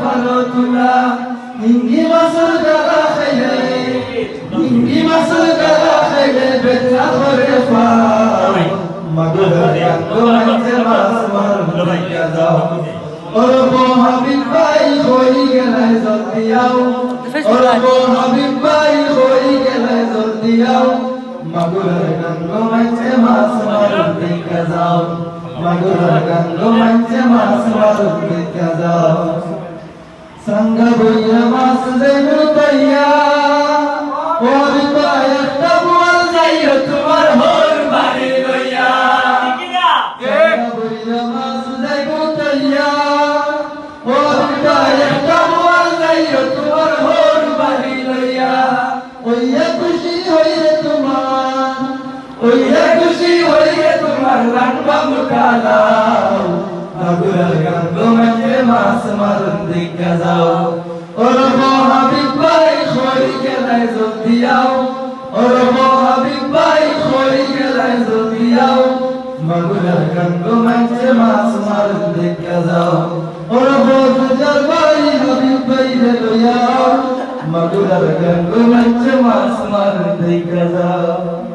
ভালো তুলা হিঙ্গি মাছের গালা খাইলে হিঙ্গি মাছের গালা খাইলে বেচা করে পাই মাগুরার গাঙ্গো মাইতে মাছ মারুন দেখা যাও ওরব হাবিব ভাই হই গেলাই জলদি আও ওরব হাবিব ভাই হই গেলাই জলদি আও মাগুরার গাঙ্গো মাইতে মাছ মারুন দেখা যাও মাগুরার গাঙ্গো মাইতে মাছ মারুন দেখা যাও সঙ্গা বইয়া মাছ দেবো তাইয়া ওর পায় একটা বল যাইও তোমার হোর বাড়ি লইয়া সঙ্গা বইয়া মাছ দেবো তাইয়া ওর পায় একটা বল যাইও তোমার হোর বাড়ি লইয়া ওইয়া খুশি হইরে তোমার ওইয়া খুশি হইরে তোমার লাঙ্গা মুকালাও মাগুরার গাঙ্গো মাঝে মাছ মারুন দেখা যাও ওরব হাবিব ভাই হই গেলাই জলদি আও ওরব হাবিব ভাই হই গেলাই জলদি আও মাগুরার গাঙ্গো মাঝে মাছ মারুন দেখা যাও ওরব দুজার ভাই হাবিব ভাই রে লইয়া মাগুরার গাঙ্গো মাঝে মাছ মারুন দেখা যাও